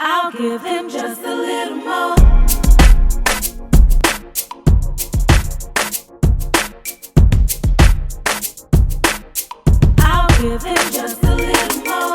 I'll give him just a little more. I'll give him just a little more.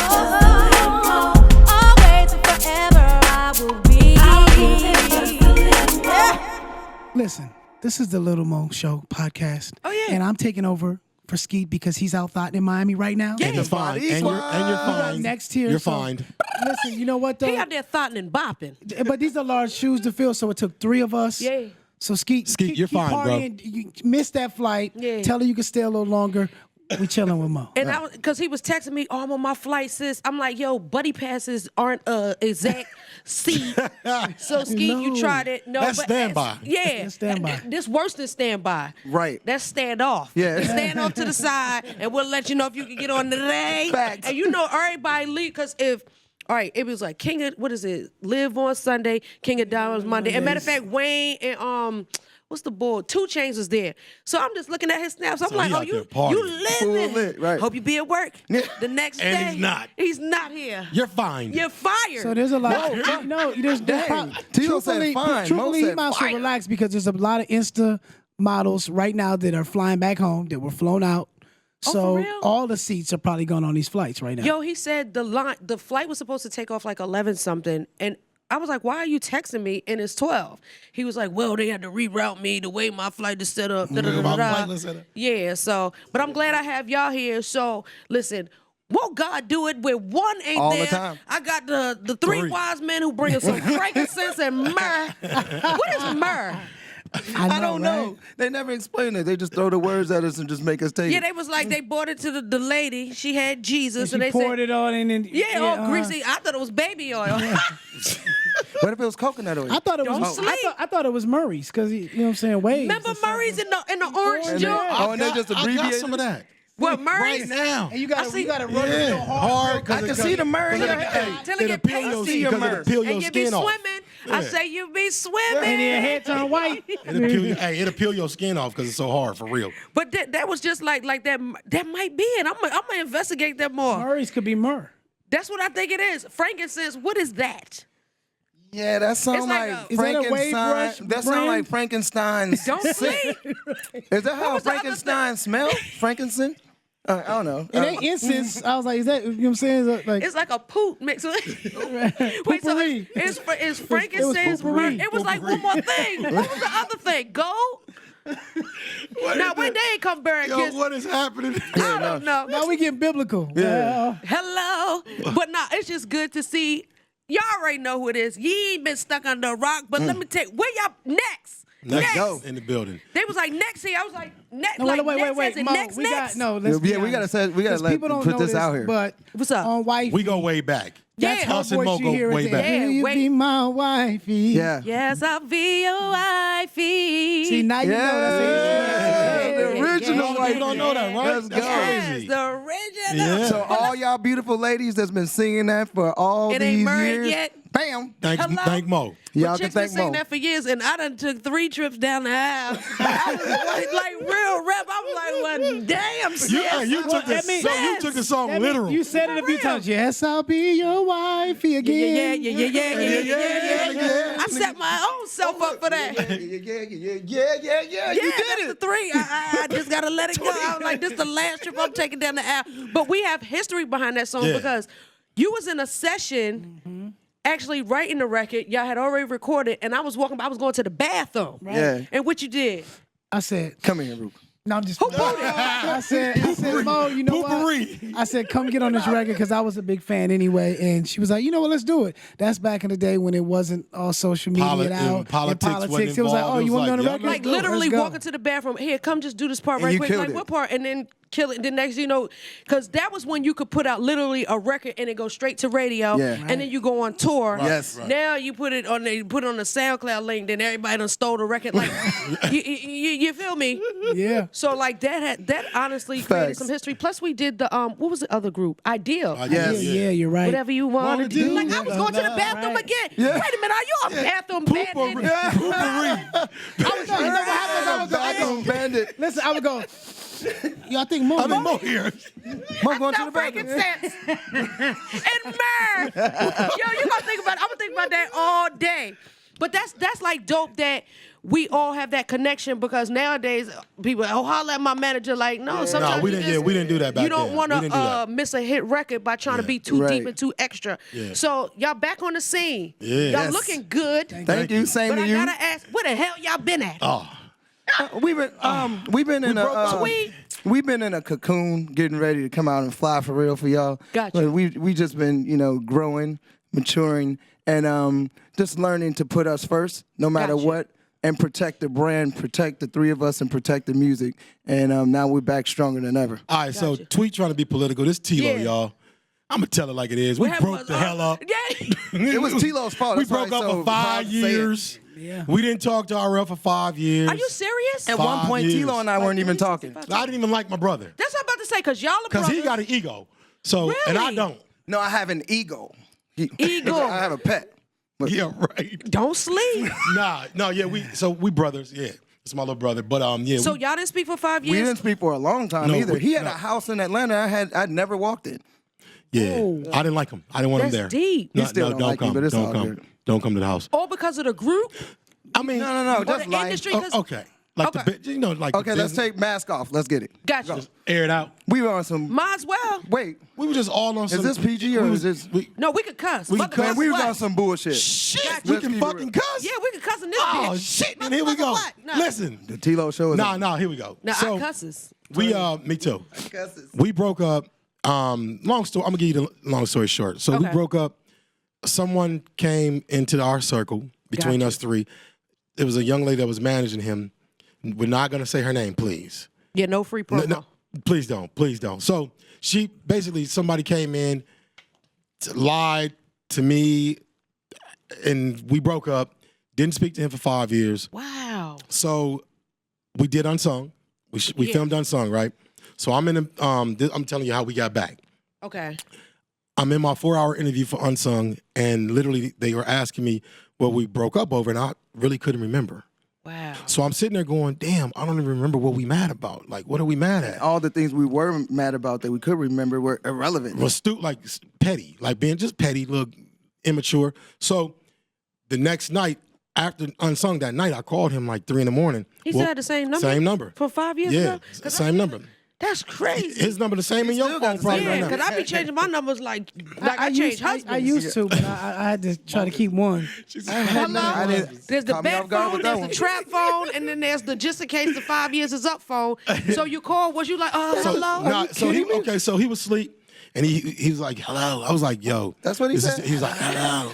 Just a little more. Always and forever I will be. I'll give him just a little more. Listen, this is the Lil Mo Show-Podcast. Oh, yeah. And I'm taking over for Skeet because he's out in Miami right now. Yeah, And you're fine. And you're fine. Next here. You're so- fine. Listen, you know what though? He out there thotting and bopping. But these are large shoes to fill, so it took 3 of us. Yeah. So Skeet, You're keep fine, bro. partying. You missed that flight. Yeah. Tell her you can stay a little longer. We chilling with Mo. And because he was texting me, oh, I'm on my flight, sis. I'm like, yo, buddy passes aren't exact seat. So, Skeet, you No. tried it. No, That's but standby. Yeah. That's standby. This worse than standby. Right. That's standoff. Yeah. Stand off to the side, and we'll let you know if you can get on today. Facts. And you know everybody leave, because all right, it was like King of, what is it? Live on Sunday, King of Diamonds Monday. And matter of fact, Wayne and what's the boy? 2 Chainz was there. So I'm just looking at his snaps. I'm So like, he oh, out there you partying. Full living. lit, right. Hope you be at work. The next And day. he's not. He's not here. You're fine. You're fired. So there's a lot. No, there's Dang. Tito said fine. Mo Truthfully, he said might as well fire. relax because there's a lot of Insta models right now that are flying back home that were flown out. Oh, So for real? all the seats are probably going on these flights right now. Yo, he said the flight was supposed to take off like 11 something, and I was like, why are you texting me? And it's 12. He was like, well, they had to reroute me the way my flight is set up. My flight is set up. Yeah, so, but I'm glad I have y'all here. So, listen, won't God do it where one ain't All the there? time. I got the 3 wise men who bring us some frankincense and myrrh. What is myrrh? I don't know. They never explain it. They just throw the words at us and just make us take Yeah, it. they was like, they bought it to the lady. She had Jesus. And And she they poured said, it on and then all greasy. I thought it was baby oil. What if it was coconut oil? I thought it was. Don't sleep. I thought it was Murray's because you know what I'm saying. Waves. Remember Murray's in the orange And joint? then- oh, and they just I got abbreviated some of that. What, Murray's? Right now. And you I got see- to run it real hard. I can see the Murray. Till it get pasty. Murray. Peel And your you be skin off. swimming. I Yeah. say you be And swimming. then head turn white. It'll peel your skin off because it's so hard for real. But that was just like that. That might be it. I'm gonna investigate that more. Murray's could be myrrh. That's what I think it is. Frankincense. What is that? Yeah, that sounds It's like like a- Is that a wave Frankenstein. brush That sounds brand? like Frankenstein's. Don't sleep. Is that how was the other Frankenstein smells? Frankenstein? I don't know. It ain't incense. I was like, is that, you know what I'm saying? Is that like, It's like a poot mix. Wait, so Potpourri. it's frankincense. potpourri. It was like one more thing. What was the other thing? Gold. Now when they ain't come bury Yo, kids, what is happening? I don't know. now we getting biblical. Yeah. Hello. But nah, it's just good to see. Y'all already know who it is. You ain't been stuck under a rock. But let me tell you, where y'all next? Next go. in the building. They was like next here. I was like next. No, like, wait. next, as in Mo, next, we next. got no. Let's be Yeah, we gotta honest. say- we gotta 'Cause let- people don't put know this out here. But What's up? on wife, We go way back. that's Yeah. her Us and voice Mo you go hear at way the back. end. Yeah, You wait. be my wifey. Yeah. Yes, I'll be your wifey. See, now you know that's Yeah, the original A lot of people don't know that, right? Let's That's go. Yes, crazy. the original. Yeah. So all y'all beautiful ladies that's been singing that for all It these ain't married years, yet. bam. Hello? Thank Mo. Y'all can Chicks been thank singing Mo. that for years, and I done took 3 trips down the aisle. I was like real rap. I was like, well, damn, sis. You took the that means- song. You took the song That mean- literal. You said it a few real. times. Yes, I'll be your wifey Yeah, again. yeah. I set my own self up for that. Yeah. Yeah, You that's did the it. 3. I just gotta let it go. I was like, this is the last trip I'm taking down the aisle. But we have history behind that song Yeah. because you was in a session, actually writing the record. Y'all had already recorded, and I was walking by. I was going to the bathroom. Yeah. And what you did? I said, Come here, Rupe. no, I'm just. I said, Mo, you know what? Poopery. I said, come get on this record because I was a big fan anyway. And she was like, you know what? Let's do it. That's back in the day when it wasn't all social media Politics out. wasn't It was like, involved. oh, It you was want to be on the like, record? yeah, Like Let's go. literally Let's go. walking to the bathroom. Here, come just do this part And right you quick. killed Like it. what part? And then kill it. Then next, you know, because that was when you could put out literally a record and it go straight to radio. Yeah. And then you go on tour. Yes. Right. Now you put it on the SoundCloud link. Then everybody done stole the record. Like you feel me? Yeah. So like that honestly created Facts. some history. Plus we did the what was the other group? Ideal. Yes. Yeah, you're right. Whatever you want to do. do. Like I was going to the bathroom Right. again. Yeah. Wait a minute, are you a bathroom bandit? Poopery. You know what happens? I would go, Bathroom bandit. listen, I would go, yo, I think Mo. I mean, Mo here. Mom going to the Frankincense bathroom. and myrrh. Yo, you gonna think about it. I'm gonna think about that all day. But that's like dope that we all have that connection because nowadays people holler at my manager like no sometimes No, we didn't do that back you don't then. want We didn't do to that. miss a hit record by trying to be too Right. deep and too extra. Yeah. So y'all back on the scene. Yeah. Y'all Yes. looking good. Thank you. Same But to I you. gotta ask, where the hell y'all been at? Oh, We've been in a Sweet. we've been in a cocoon, getting ready to come out and fly for real for y'all. Gotcha. But we just been growing, maturing, and just learning to put us first, no matter Gotcha. what, and protect the brand, protect the three of us, and protect the music. And now we're back stronger than ever. all right. So Gotcha. Tweet trying to be political. This Tilo, Yeah. y'all. I'm gonna tell it like it is. We What broke happened the was, hell up. Yeah. It was Tilo's fault. We That's why broke up it's so for 5 proud to say it. years. Yeah. We didn't talk to RL for 5 years. Are you serious? At 5 one point, years. Tilo and I weren't even talking. I didn't even like my brother That's what I'm about to say, because y'all are because brothers. he got an ego. So and I Really? don't. No, I have an ego. Ego. I have a pet. Yeah, right. Don't sleep. No, yeah, we brothers. Yeah, it's my little brother. But yeah. So y'all didn't speak for 5 We years? didn't speak for a long time No, either. He had no. a house in Atlanta I'd never walked in. yeah, Oh. I didn't like him. I didn't want him That's there. deep. No, He still no, don't like me, come. but it's don't all come. good. Don't come to the house. All because of the group? I mean, No, Or just the life. industry? oh, 'Cause- okay. Like Okay. the bit, like Okay, the let's business. take mask off. Let's get it. Gotcha. Air it out. We were on some. Might as well. Wait, We were just all on some. this PG or we is this- No, we could cuss. We But could cuss. man, we was what? on some bullshit. Shit, Gotcha. we Let's can keep it fucking real. cuss. Yeah, we could cuss in this Oh bitch. shit! And here we go. What? No. Listen. The Tilo show is. Nah. Here we go. No, so I cusses. we me too. Cusses. We broke up. Long story. I'm gonna give you the long story short. So we Okay. broke up. Someone came into our circle between Gotcha. us three. It was a young lady that was managing him. We're not gonna say her name, please. Yeah, no free promo. No, please don't. So she basically somebody came in, lied to me, and we broke up. Didn't speak to him for 5 years. Wow. So we did Unsung. We Yeah. filmed Unsung, right? So I'm in. I'm telling you how we got back. Okay. I'm in my 4-hour interview for Unsung, and literally they were asking me what we broke up over, and I really couldn't remember. Wow. So I'm sitting there going, "Damn, I don't even remember what we mad about. Like, what are we mad at?" All the things we were mad about that we could remember were irrelevant. Was petty, like being just petty, look immature. So the next night after Unsung that night, I called him like 3 a.m. He still had the same number? Same number. For 5 years Yeah, ago? 'Cause same number. That's crazy. His number the same in your still phone got the probably same right Yeah, now. because I be changing my numbers like I changed husbands. I used to, but I had to try to keep one. Hello? I didn't- There's the caught me bed off guard phone, with that there's one. the trap phone, and then there's the just in case the 5 years is up phone. So you call, was you like, hello? Nah, so he was asleep and he was like, "Hello." I was like, "Yo." That's what he this is- said? He was like, "Hello."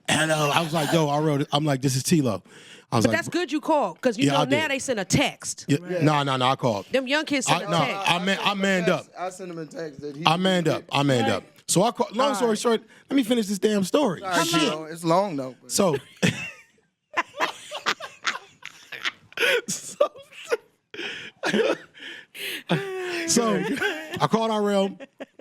Hello. I was like, "Yo, I wrote it." I'm like, "This is Tilo." I was But like, that's good you called, because you Yeah, know I now did. they send a text. Yeah, no, I called. Them young kids send a No, text. I manned up. I sent him a text that he. I manned up. So I called. Long story short, let me finish this damn story. All right, Shit. Tilo, it's long though. So, so I called RL.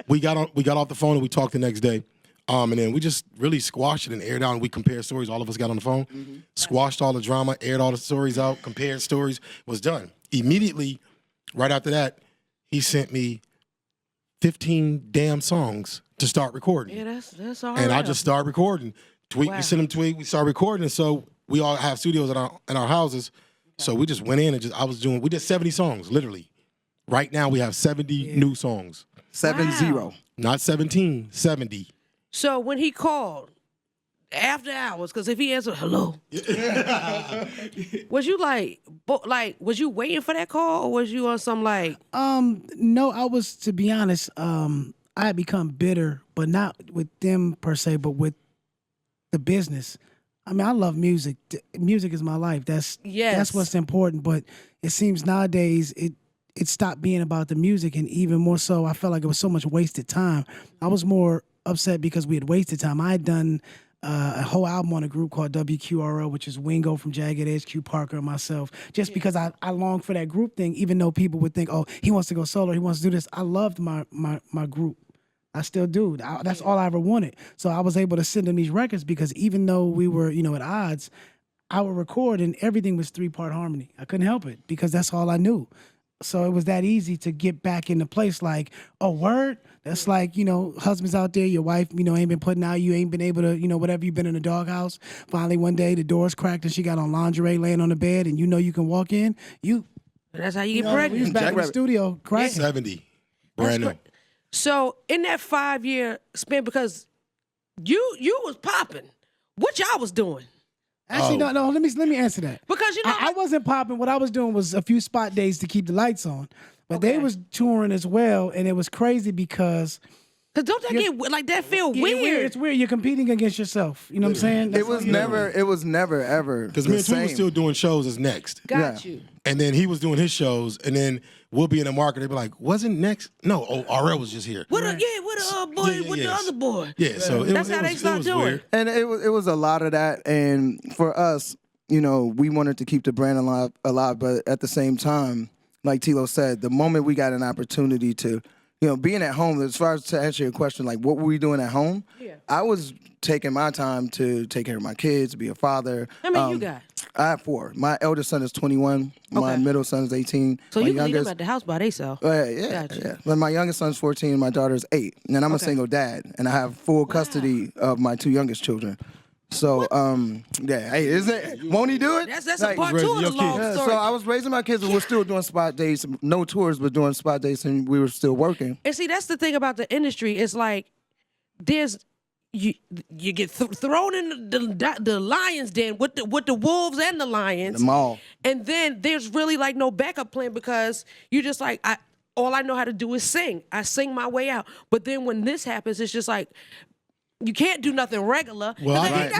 We got off the phone and we talked the next day. And then we just really squashed it and aired out and we compared stories. All of us got on the phone, squashed all the drama, aired all the stories out, compared stories, was done. Immediately, right after that, he sent me 15 damn songs to start recording. Yeah, that's all right. And I just started recording. Tweet, Wow. we sent him tweet, we started recording. And so we all have studios in our houses. So we just went in and we did 70 songs, literally. Right now we have 70 new songs. 7-0. Not 17, 70. So when he called after hours, because if he answered hello, was you like, was you waiting for that call, or was you on some like? No, I was, to be honest, I had become bitter, but not with them per se, but with the business. I mean, I love music. Music is my life. That's what's important. But it seems nowadays it stopped being about the music, and even more so, I felt like it was so much wasted time. I was more upset because we had wasted time. I had done a whole album on a group called WQRL, which is Wingo from Jagged Edge, Q Parker, and myself, just because I longed for that group thing, even though people would think, oh, he wants to go solo, he wants to do this. I loved my group. I still do. That's all I ever wanted. So I was able to send them these records because even though we were, at odds, I would record and everything was 3-part harmony. I couldn't help it because that's all I knew. So it was that easy to get back into place. Like, oh, word? That's like, husbands out there, your wife, ain't been putting out, you ain't been able to, whatever, you've been in the doghouse. Finally, one day, the door's cracked and she got on lingerie laying on the bed and you can walk in. That's how you get We was pregnant. back in the studio cracking. 70. Brand new. So in that 5-year span, because you was popping, what y'all was doing? Actually, no. Let me answer that. Because I wasn't popping. What I was doing was a few spot days to keep the lights on, but they was touring as well, and it was crazy because. Cause don't that get like that feel weird? It's weird. You're competing against yourself. You know what I'm saying? It was never ever Because the me and Tweet same. was still doing shows as Next. Got you. And then he was doing his shows, and then we'll be in the market. They'd be like, wasn't Next? No, RL was just here. What the other boy? Yeah, so That's how they start doing. Weird. And it was a lot of that. And for us, we wanted to keep the brand alive, but at the same time, like Tilo said, the moment we got an opportunity to, being at home, as far as to answer your question, like what were we doing at home? Yeah. I was taking my time to take care of my kids, be a father. How many you got? I have 4. My eldest son is 21. My middle son is 18. So my you can leave them at the house by themselves. Yeah. But my youngest son's 14 and my daughter's 8. And I'm a single dad, and I have full custody of my 2 youngest children. So, hey, won't he do it? That's a part 2 of the long story. So I was raising my kids, and we're still doing spot days, no tours, but doing spot days, and we were still working. And see, that's the thing about the industry. It's like you get thrown in the lion's den with the wolves and the lions. The mall. And then there's really like no backup plan because you just like all I know how to do is sing. I sing my way out. But then when this happens, it's just like. You can't do nothing regular. Well, That's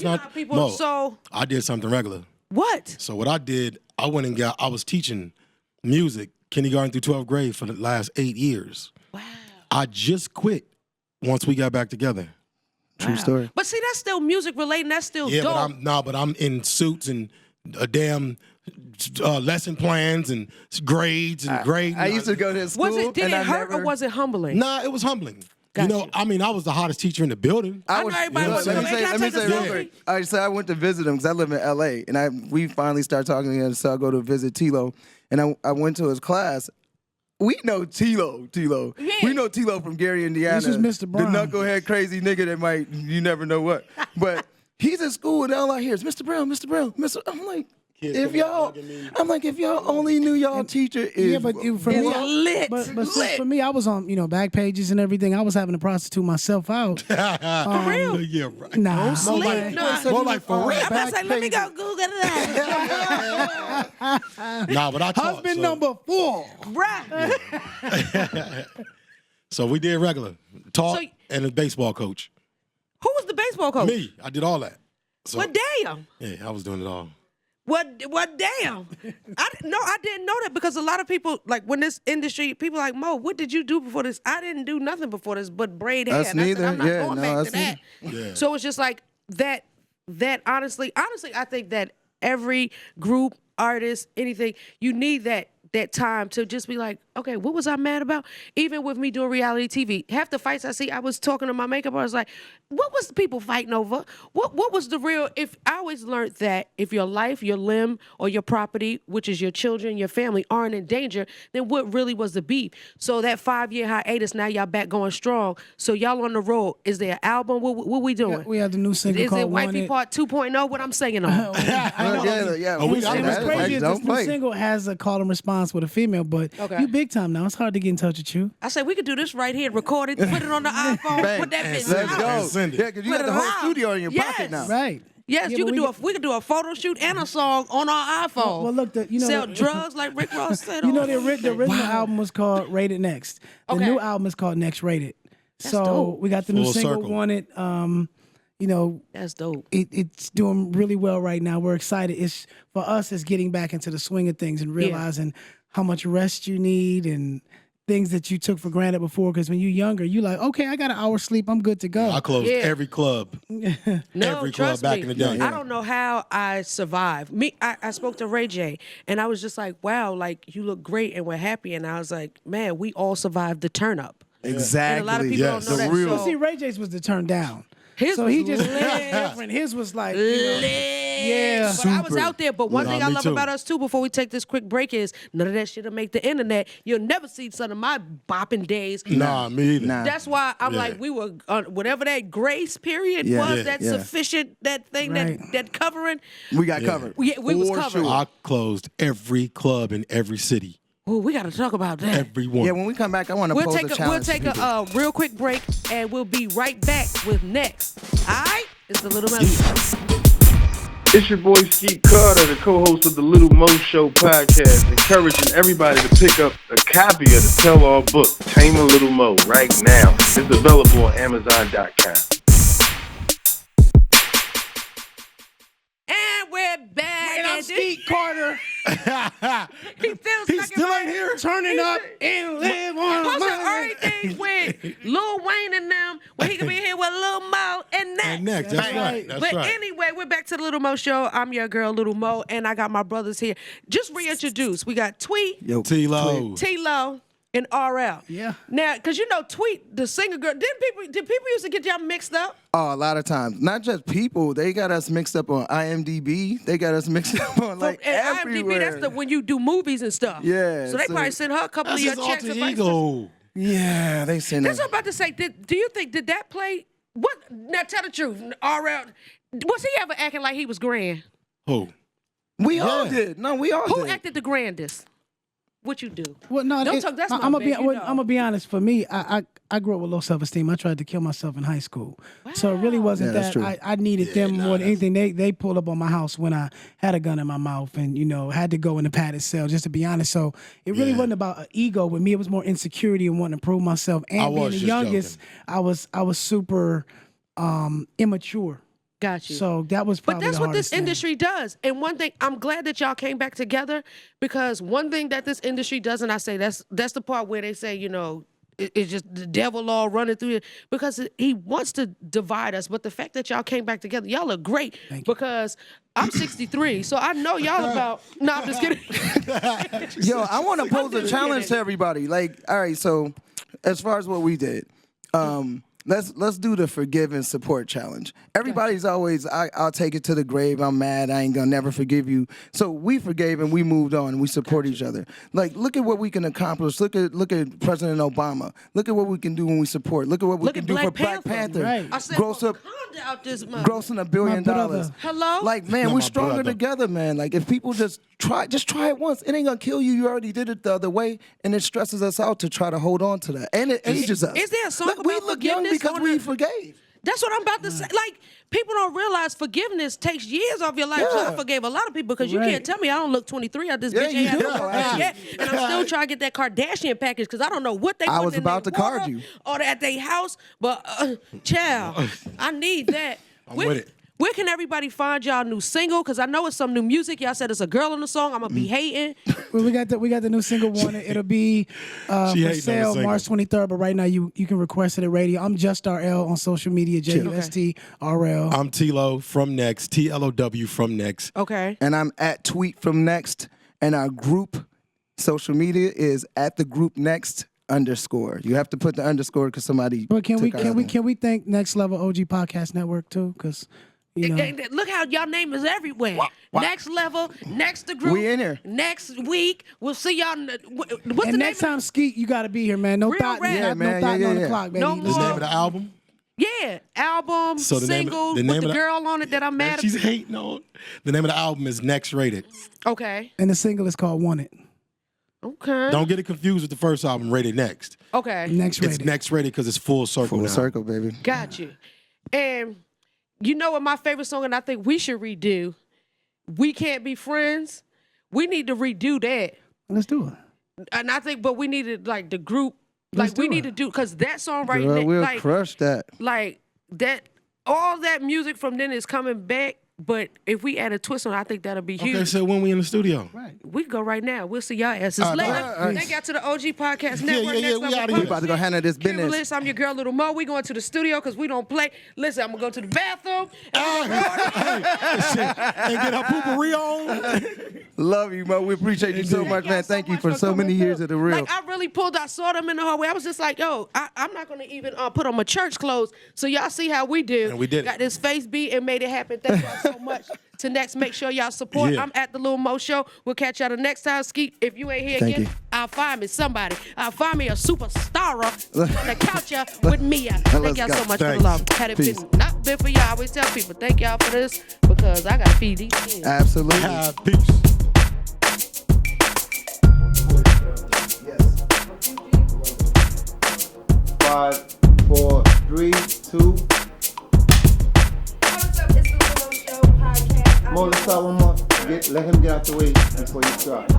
not people. No, so I did something regular. What? So what I did, I was teaching music, kindergarten through 12th grade for the last 8 years. Wow. I just quit once we got back together. True story. But see, that's still music related. That's still dope. But I'm in suits and a damn lesson plans and grades and grades. I used to go to school. Did it hurt or was it humbling? Nah, it was humbling. Gotcha. I was the hottest teacher in the building. I know everybody was. Let me say real quick. I went to visit him because I live in L.A. and we finally started talking again. So I go to visit Tilo, and I went to his class. We know Tilo. Yeah. We know Tilo from Gary, Indiana. This is Mr. Brown. The knucklehead crazy nigga that you never know what. But he's in school, and all I hear is Mr. Brown. I'm like. If y'all only knew y'all teacher is for me, lit. But for me, I was on back pages and everything. I was having to prostitute myself out. For real? Yeah, right. Nah, More like for real. I'm about to say, let me go Google that. Nah, but I taught. husband number 4. Right. So we did regular talk and a baseball coach. Who was the baseball coach? Me, I did all that. So, Well, damn. Yeah, I was doing it all. What damn? I didn't know that because a lot of people, like when this industry, people like, Mo, what did you do before this? I didn't do nothing before this but braid hair. Us neither. I'm not going back to that. Yeah. So it's just like that honestly, I think that every group, artist, anything, you need that time to just be like, okay, what was I mad about? Even with me doing reality TV, half the fights I see, I was talking to my makeup artist like, what was the people fighting over? What was the real? If I always learned that if your life, your limb, or your property, which is your children, your family, aren't in danger, then what really was the beef? So that 5-year hiatus, now y'all back going strong. So y'all on the road. Is there an album? What we doing? We have the new single Is called it Wifey Part 2.0? What I'm singing on? Yeah. Oh, we got What's that. crazy is this new single has a call and response with a female, but you big time now. It's hard to get in touch with you. I said we could do this right here, record it, put it on the iPhone, put that bitch Let's out. go. Send it. Yeah, because you got the whole studio in your pocket now. Right. Yes, Yeah, you but could we could do a photo shoot and a song on our iPhone. Well, look, sell drugs like Rick Ross said. the original album was called Rated Next. The new album is called Next Rated. So dope. we got the new Full single circle. Wanted. That's dope. It's doing really well right now. We're excited. It's for us. It's getting back into the swing of things and realizing how much rest you need and things that you took for granted before. Because when you're younger, you like, okay, I got an hour's sleep. I'm good to go. I closed every club. No, every club trust back me. in the day. I don't know how I survived. I spoke to Ray J, and I was just like, wow, like you look great and we're happy. And I was like, man, we all survived the turn up. Exactly. And a lot of people don't know that. See, Ray J's was the turn down. His so was he just lit. different. His was like, Lit. Yeah. But I was out there. But one Nah, thing I me love too. about us too, before we take this quick break, is none of that shit'll make the internet. You'll never see some of my bopping days. Nah, me either. Nah. That's why I'm Yeah. like, we were whatever that grace period Yeah. was, Yeah. that Yeah. sufficient, that thing, Right. that covering. We got covered. Yeah, we was For covered. sure. I closed every club in every city. Oh, we got to talk about that. Every one. Yeah, when we come back, I want to We'll pose take a we'll challenge. take to people. a real quick break, and we'll be right back with next. All right, it's the Little Mo. It's your boy Skeet Carter, the co-host of the Lil Mo Show-Podcast, encouraging everybody to pick up a copy of the tell-all book, Tame a Little Mo, right now. It's available on Amazon.com. And we're back. And I'm And Steve Carter, He still ain't here. turning up and live on Posting my everything with Lil Wayne and them, where he could be here with Lil Mo and next. And next, that's right. That's But right. anyway, we're back to the Little Mo Show. I'm your girl, Little Mo, and I got my brothers here. Just reintroduce. We got Tweet, Yo, T-Lo. T-Lo, and RL. Yeah. Now, because you know, Tweet, the singer girl, did people used to get y'all mixed up? Oh, a lot of times. Not just people. They got us mixed up on IMDb. They got us mixed up on like And everywhere. IMDb, that's the when you do movies and stuff. Yeah, So they so- probably sent her a couple That's of your his checks. alter and vice ego. Yeah, they send That's us. what I'm about to say. Do you think did that play? What? Now tell the truth. RL, was he ever acting like he was grand? Who? We all Yeah. did. No, we all Who did. acted the grandest? What you do? Well, no, Don't talk- that's I'm my gonna be. bad, you know. I'm gonna be honest. For me, I grew up with low self-esteem. I tried to kill myself in high school, so it really wasn't Yeah, that's that. true. I needed them more than anything. They pulled up on my house when I had a gun in my mouth, and had to go in the padded cell. Just to be honest, so it really Yeah. wasn't about an ego with me. It was more insecurity and wanting to prove myself. And I being was the just youngest, I was super immature. Got you. So that was But probably that's the what this hardest thing. industry does. And one thing, I'm glad that y'all came back together, because one thing that this industry does, and I say that's the part where they say, it's just the devil all running through it, because he wants to divide us. But the fact that y'all came back together, y'all look great, because I'm 63, so I know y'all about. No, I'm just kidding. Yo, I want to pose a challenge to everybody. Like, all right, so as far as what we did, let's do the forgive and support challenge. Everybody's always, I'll take it to the grave. I'm mad. I ain't gonna never forgive you. So we forgave and we moved on. We support each other. Like, look at what we can accomplish. Look at President Obama. Look at what we can do when we support. Look at what we Look can at do Black for Black Panther. Panther. Right. I said, Gross up. Wakanda out this month. Grossing $1 billion. My brother. Hello? Like, man, Not we're my stronger brother. together, man. Like, if people just try it once. It ain't gonna kill you. You already did it the other way, and it stresses us out to try to hold on to that, and it ages us. is there a song Look, we about look young forgiveness because on we the- forgave. That's what I'm about to say. Like, people don't realize forgiveness takes years off your life. So I Yeah. forgave a lot of people, because you Right. can't tell me I don't look 23 out this Yeah, bitch. you Ain't had do. no birthday Actually. yet, and I'm still trying to get that Kardashian package, because I don't know what they I put was in about their to card water you. or at their house. But, child, I need that. I'm with it. Where can everybody find y'all new single? Because I know it's some new music. Y'all said it's a girl in the song. I'm going to be hating. Well, we got the new single one. It'll be She for hating on the sale single. March 23rd. But right now you can request it at radio. I'm just RL on social media. JUSTRL. I'm T-Lo from Next. TLOW from Next. Okay. And I'm at Tweet from Next, and our group social media is at the group Next _. You have to put the underscore because somebody. But can took our name. we thank Next Level OG Podcast Network too? Because Look how y'all name is everywhere. Next level, next the group. We in here. Next week, we'll see y'all. What's the and name? next time Skeet, you got to be here, man. No Real thought, rap. Yeah, man. no thought Yeah, on yeah. the clock, baby. No The more. name of the album? Yeah, album, So the name of- single the name with the of the- girl on it that I'm mad She's at. hating on. The name of the album is Next Rated. Okay. And the single is called Want It. Okay. Don't get it confused with the first album, Rated Next. Okay. Next It's rated. Next Rated because it's full circle Full now. circle, baby. Got you. And you know what my favorite song, and I think we should redo? We Can't Be Friends. We need to redo that. Let's do it. And I think, but we needed like the group. Let's Like we do need it. to do, because that song right Girl, now, we'll like crush that. that, all that music from then is coming back. But if we add a twist on it, I think that'll be huge. Okay, so when we in the studio? Right. We can go right now. We'll see y'all asses All right, later. all right. Thank y'all to the OG Podcast Yeah, Network. yeah, Next we Level outta here. We about to go handle this Publishing. business. List, I'm your girl, Little Mo. We going to the studio because we don't play. Listen, I'm going to go to the bathroom. And And get her poopery on. Love you, Mo. We appreciate you so much, man. Thank you for so many coming years through. of the real. Like, I really pulled out, saw them in the hallway. I was just like, yo, I'm not going to even put on my church clothes. So y'all see how we do. And we did it. Got this face beat and made it happen. Thank y'all so much. To next, make sure y'all support. Yeah. I'm at the Lil Mo Show. We'll catch y'all the next time. Skeet, if you ain't here Thank again, you. I'll find me somebody. I'll find me a superstar on the couch with Mia. Thank Let's y'all go. so much for Thanks. the love. Had it Peace. been not been for y'all, I always tell people, thank y'all for this because I got to feed these kids. Absolutely. Peace. Yes. 5, 4, 3, 2. What's up? It's the Lil Mo Show-Podcast. More, let's start one more. Let him get out the way before you start.